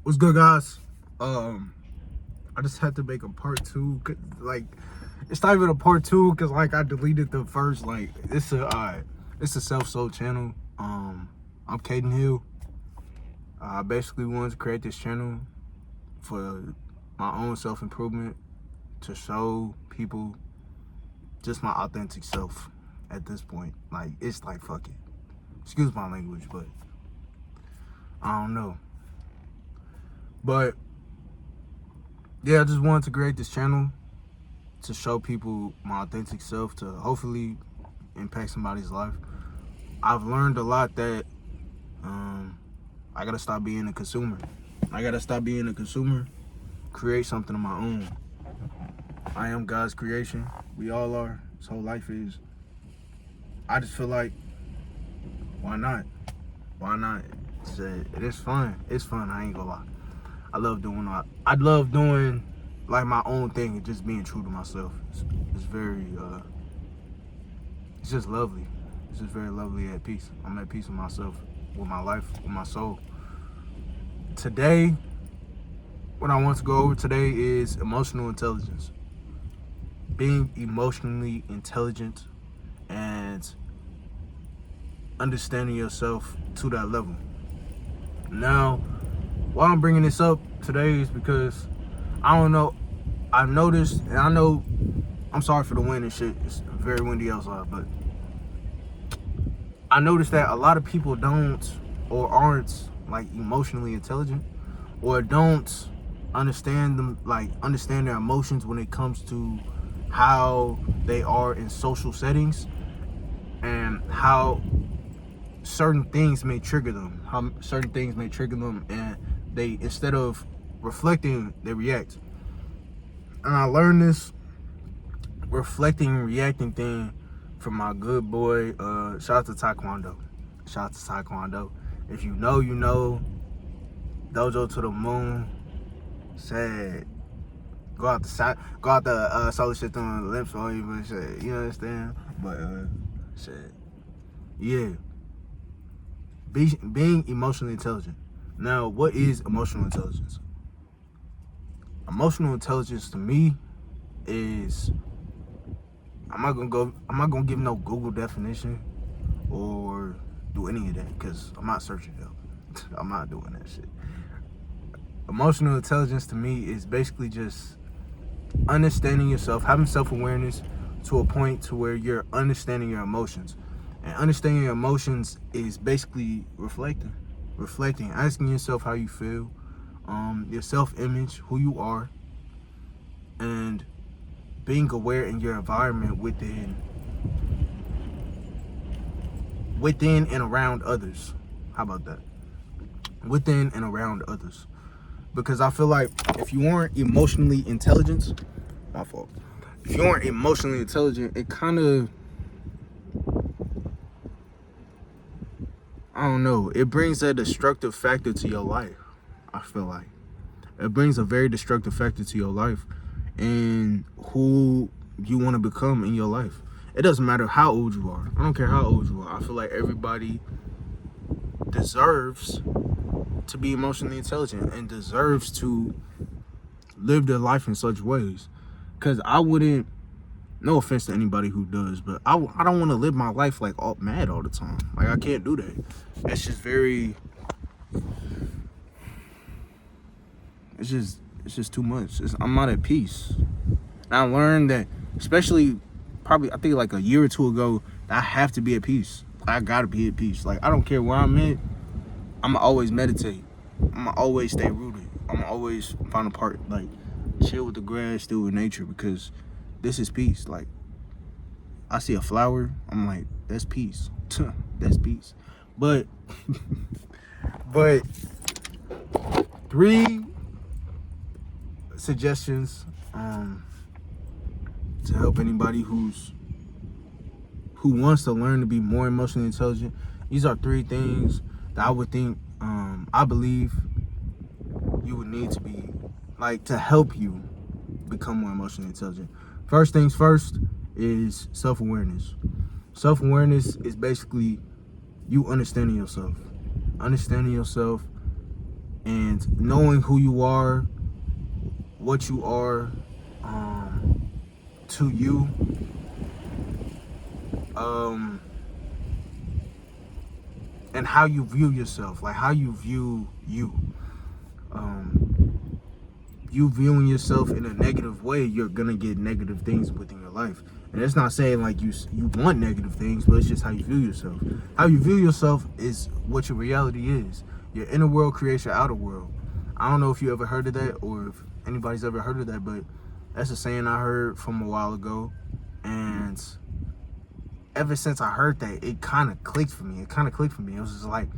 What's good, guys? I just had to make a part two. Like, it's not even a part two because like I deleted the first. Like, it's a self-sold channel. I'm Caden Hill. I basically wanted to create this channel for my own self-improvement, to show people just my authentic self. At this point, like, it's like, fuck it. Excuse my language, but I don't know. But yeah, I just wanted to create this channel to show people my authentic self, to hopefully impact somebody's life. I've learned a lot that I gotta stop being a consumer. Create something of my own. I am God's creation. We all are. This whole life is. I just feel like, why not? Why not? It is fun. It's fun. I ain't gonna lie. I love doing like my own thing and just being true to myself. It's very it's just lovely. It's just very lovely, at peace. I'm at peace with myself, with my life, with my soul. Today, what I want to go over today is emotional intelligence. Being emotionally intelligent and understanding yourself to that level. Now, why I'm bringing this up today is because I don't know. I've noticed, and I know, I'm sorry for the wind and shit. It's very windy outside, but I noticed that a lot of people don't or aren't like emotionally intelligent, or don't understand their emotions when it comes to how they are in social settings and how certain things may trigger them. And they, instead of reflecting, they react. And I learned this reflecting and reacting thing from my good boy, shout out to Taekwondo. If you know, you know. Dojo to the moon said, go out the solar system on the lips or even shit, you understand? But shit, yeah. Being emotionally intelligent. Now, what is emotional intelligence? Emotional intelligence to me is, I'm not gonna give no Google definition or do any of that because I'm not searching it up. I'm not doing that shit. Emotional intelligence to me is basically just understanding yourself, having self-awareness to a point to where you're understanding your emotions. And understanding your emotions is basically reflecting, asking yourself how you feel, your self-image, who you are, and being aware in your environment within and around others. How about that? Within and around others. Because I feel like if you aren't emotionally intelligent, my fault. If you aren't emotionally intelligent, it kind of, I don't know, it brings a destructive factor to your life. I feel like it brings a very destructive factor to your life and who you want to become in your life. It doesn't matter how old you are. I don't care how old you are. I feel like everybody deserves to be emotionally intelligent and deserves to live their life in such ways. Because I wouldn't, no offense to anybody who does, but I don't want to live my life like all mad all the time. Like, I can't do that. It's just very, it's just too much. I'm not at peace. And I learned that, especially probably, I think like a year or two ago, that I have to be at peace. I gotta be at peace. Like, I don't care where I'm at, I'ma always meditate. I'ma always stay rooted. I'ma always find a part, like, chill with the grass, still with nature, because this is peace. Like, I see a flower, I'm like, that's peace. That's peace. But 3 suggestions to help anybody who wants to learn to be more emotionally intelligent. These are 3 things that I would think, I believe you would need to be, like, to help you become more emotionally intelligent. First things first is self-awareness. Self-awareness is basically you understanding yourself. Understanding yourself and knowing who you are, what you are, to you, and how you view yourself, like how you view you. You viewing yourself in a negative way, you're gonna get negative things within your life. And it's not saying like you want negative things, but it's just how you view yourself. How you view yourself is what your reality is. Your inner world creates your outer world. I don't know if you ever heard of that, or if anybody's ever heard of that, but that's a saying I heard from a while ago. And ever since I heard that, it kind of clicked for me. It was just like,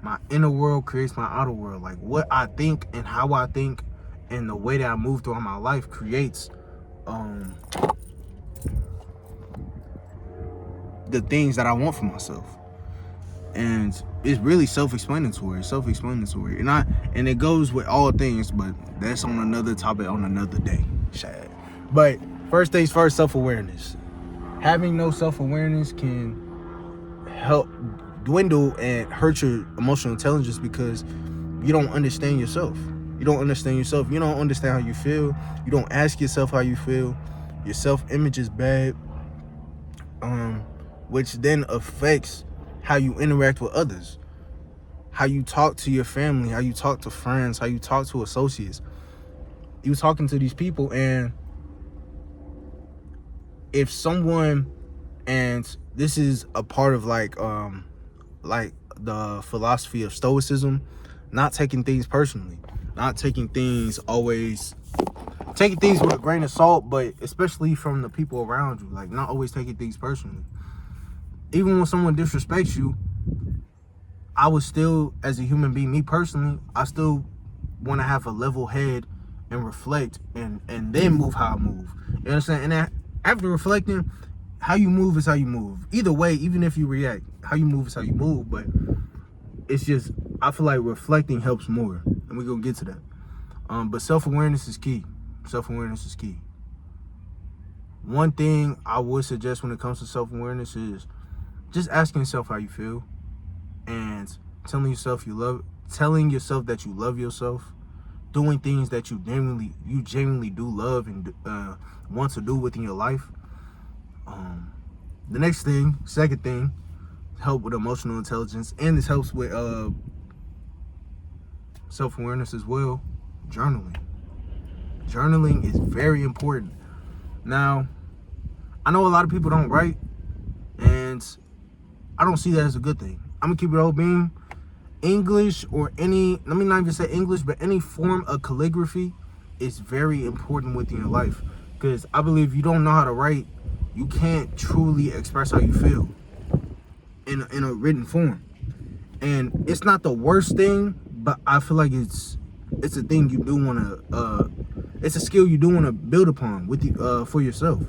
my inner world creates my outer world. Like, what I think and how I think and the way that I move throughout my life creates the things that I want for myself. And it's really self-explanatory. And it goes with all things, but that's on another topic on another day. Shad. But first things first, self-awareness. Having no self-awareness can help dwindle and hurt your emotional intelligence, because you don't understand yourself. You don't understand how you feel. You don't ask yourself how you feel. Your self-image is bad, which then affects how you interact with others, how you talk to your family, how you talk to friends, how you talk to associates. You talking to these people, and if someone, and this is a part of like the philosophy of Stoicism, not taking things personally, not taking things taking things with a grain of salt, but especially from the people around you, like not always taking things personally. Even when someone disrespects you, I would still, as a human being, me personally, I still want to have a level head and reflect and then move how I move. You understand? And after reflecting, how you move is how you move. Either way, even if you react, how you move is how you move. But it's just, I feel like reflecting helps more, and we're gonna get to that. But self-awareness is key. One thing I would suggest when it comes to self-awareness is just asking yourself how you feel, and telling yourself that you love yourself, doing things that you genuinely do love and want to do within your life. The second thing, help with emotional intelligence, and this helps with self-awareness as well. Journaling is very important. Now, I know a lot of people don't write, and I don't see that as a good thing. I'm gonna keep it all being English, or let me not even say English, but any form of calligraphy is very important within your life, because I believe you don't know how to write, you can't truly express how you feel in a written form. And it's not the worst thing, but I feel like it's a thing you do want to it's a skill you do want to build upon for yourself.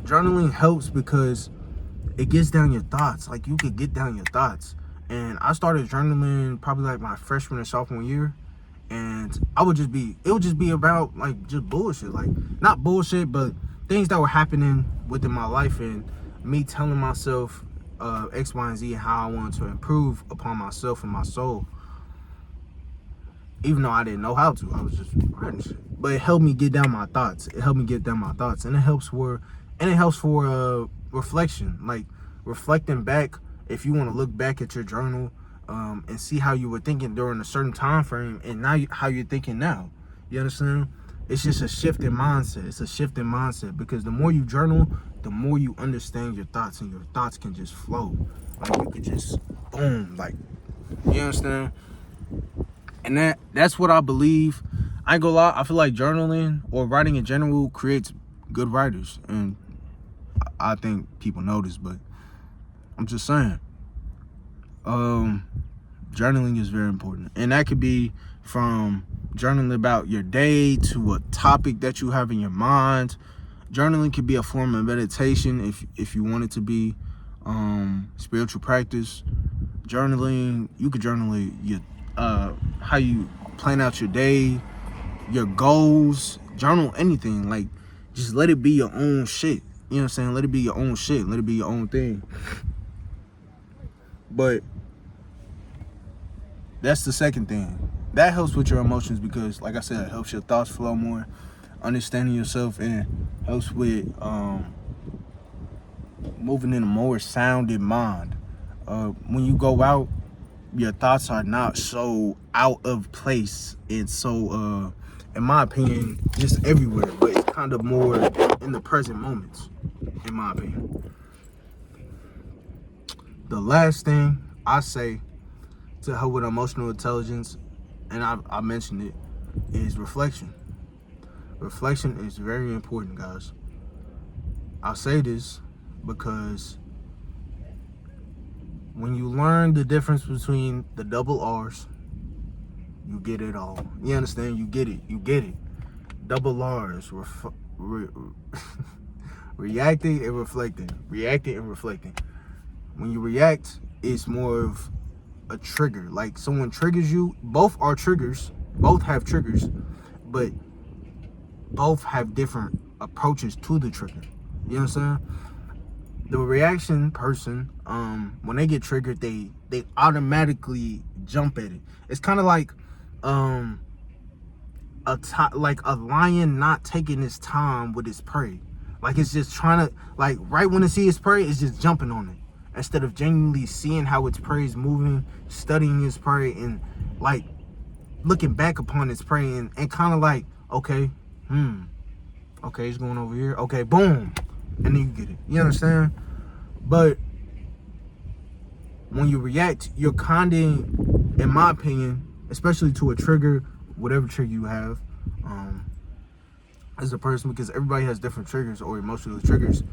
Journaling helps because it gets down your thoughts. Like, you could get down your thoughts. And I started journaling probably like my freshman and sophomore year, and it would just be about like just bullshit, like not bullshit, but things that were happening within my life, and me telling myself X, Y, and Z, and how I wanted to improve upon myself and my soul. Even though I didn't know how to, I was just writing shit. But it helped me get down my thoughts. And it helps for reflection, like reflecting back. If you want to look back at your journal and see how you were thinking during a certain time frame, and now how you're thinking now. You understand? It's just a shift in mindset. Because the more you journal, the more you understand your thoughts, and your thoughts can just flow. Like, you could just boom, like, you understand? And that's what I believe. I ain't gonna lie, I feel like journaling or writing in general creates good writers. And I think people know this, but I'm just saying. Journaling is very important. And that could be from journaling about your day to a topic that you have in your mind. Journaling could be a form of meditation if you want it to be. Spiritual practice. Journaling, you could journal how you plan out your day, your goals. Journal anything. Like, just let it be your own shit. You know what I'm saying? Let it be your own shit. Let it be your own thing. But That's the second thing. That helps with your emotions because, like I said, it helps your thoughts flow more, understanding yourself, and helps with moving in a more sounded mind. When you go out, your thoughts are not so out of place. It's so, in my opinion, just everywhere, but it's kind of more in the present moments, in my opinion. The last thing I say to help with emotional intelligence, and I mentioned it, is reflection. Reflection is very important, guys. I say this because when you learn the difference between the double R's, you get it all. You understand? You get it. You get it. Double R's, reacting and reflecting. Reacting and reflecting. When you react, it's more of a trigger. Like someone triggers you. Both are triggers. Both have triggers, but both have different approaches to the trigger. You know what I'm saying? The reaction person, when they get triggered, they automatically jump at it. It's kind of like like a lion not taking its time with its prey. Like it's just trying to, like right when it sees its prey, it's just jumping on it instead of genuinely seeing how its prey is moving, studying its prey, and like looking back upon its prey and kind of like, okay, okay, it's going over here. Okay, boom. And then you get it. You understand? But when you react, you're kind of, in my opinion, especially to a trigger, whatever trigger you have, as a person, because everybody has different triggers or emotional triggers.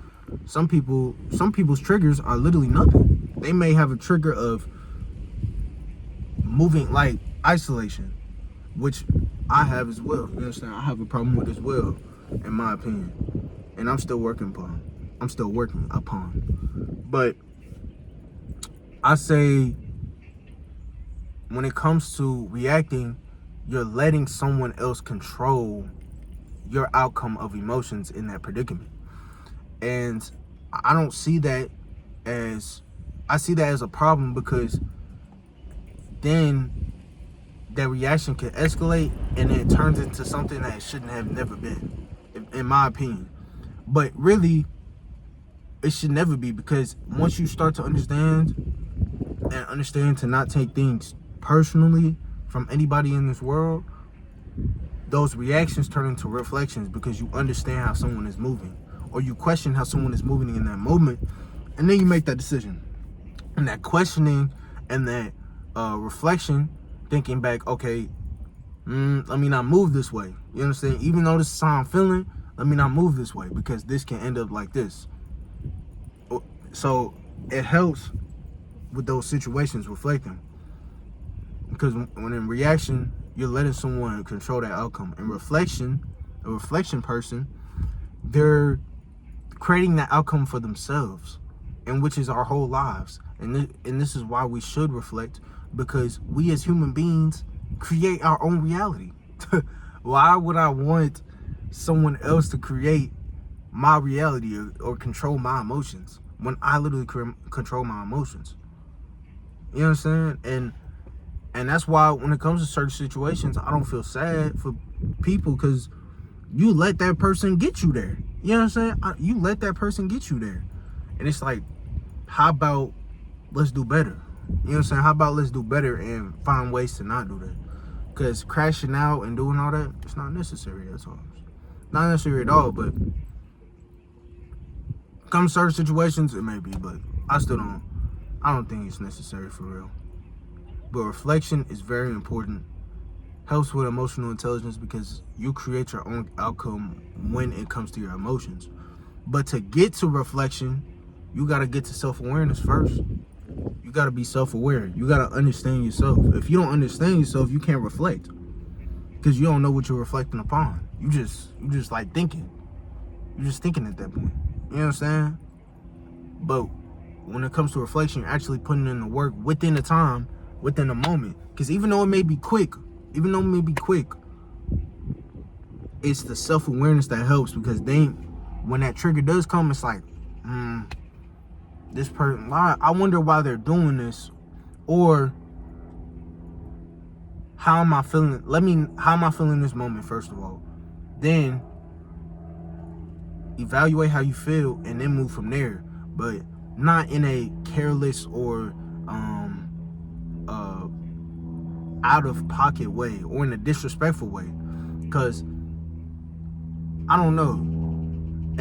Some people's triggers are literally nothing. They may have a trigger of moving, like isolation, which I have as well. You understand? I have a problem with as well, in my opinion, and I'm still working upon. But I say, when it comes to reacting, you're letting someone else control your outcome of emotions in that predicament. And I see that as a problem, because then that reaction can escalate and it turns into something that it shouldn't have never been, in my opinion. But really, it should never be, because once you start to understand to not take things personally from anybody in this world, those reactions turn into reflections, because you understand how someone is moving, or you question how someone is moving in that moment, and then you make that decision. And that questioning and that reflection, thinking back, okay, let me not move this way. You understand? Even though this is how I'm feeling, let me not move this way, because this can end up like this. So it helps with those situations, reflecting, because when in reaction, you're letting someone control that outcome. In reflection, a reflection person, they're creating that outcome for themselves, and which is our whole lives. And this is why we should reflect, because we as human beings create our own reality. Why would I want someone else to create my reality or control my emotions when I literally control my emotions? You know what I'm saying? And that's why when it comes to certain situations, I don't feel sad for people, because you let that person get you there. You know what I'm saying? You let that person get you there. And it's like, how about let's do better? You know what I'm saying? How about let's do better and find ways to not do that? Because crashing out and doing all that, it's not necessary at all. Not necessary at all, but come certain situations, it may be, but I don't think it's necessary for real. But reflection is very important. Helps with emotional intelligence, because you create your own outcome when it comes to your emotions. But to get to reflection, you got to get to self-awareness first. You got to be self-aware. You got to understand yourself. If you don't understand yourself, you can't reflect, because you don't know what you're reflecting upon. You just like thinking. You're just thinking at that point. You know what I'm saying? But when it comes to reflection, you're actually putting in the work within the time, within the moment. Because even though it may be quick, it's the self-awareness that helps, because then when that trigger does come, it's like, this person, I wonder why they're doing this, or how am I feeling? How am I feeling this moment, first of all? Then evaluate how you feel and then move from there. But not in a careless or out of pocket way or in a disrespectful way. Because I don't know.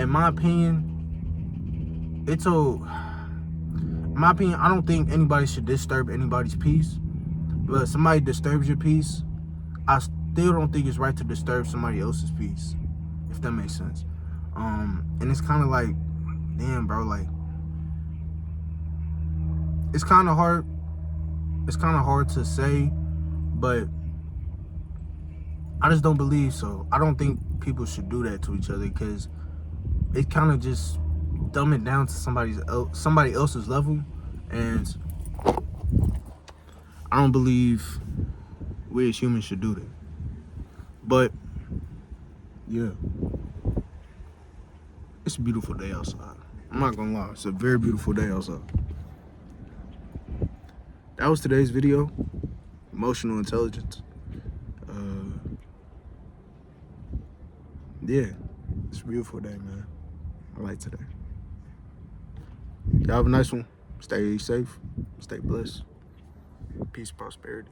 In my opinion, I don't think anybody should disturb anybody's peace. But if somebody disturbs your peace, I still don't think it's right to disturb somebody else's peace, if that makes sense. And it's kind of like, damn, bro, like, it's kind of hard to say, but I just don't believe so. I don't think people should do that to each other, because it kind of just dumb it down to somebody else's level, and I don't believe we as humans should do that. But yeah, it's a beautiful day outside. I'm not gonna lie, it's a very beautiful day outside. That was today's video, emotional intelligence. Yeah, it's a beautiful day, man. I like today. Y'all have a nice one. Stay safe, stay blessed. Peace, prosperity.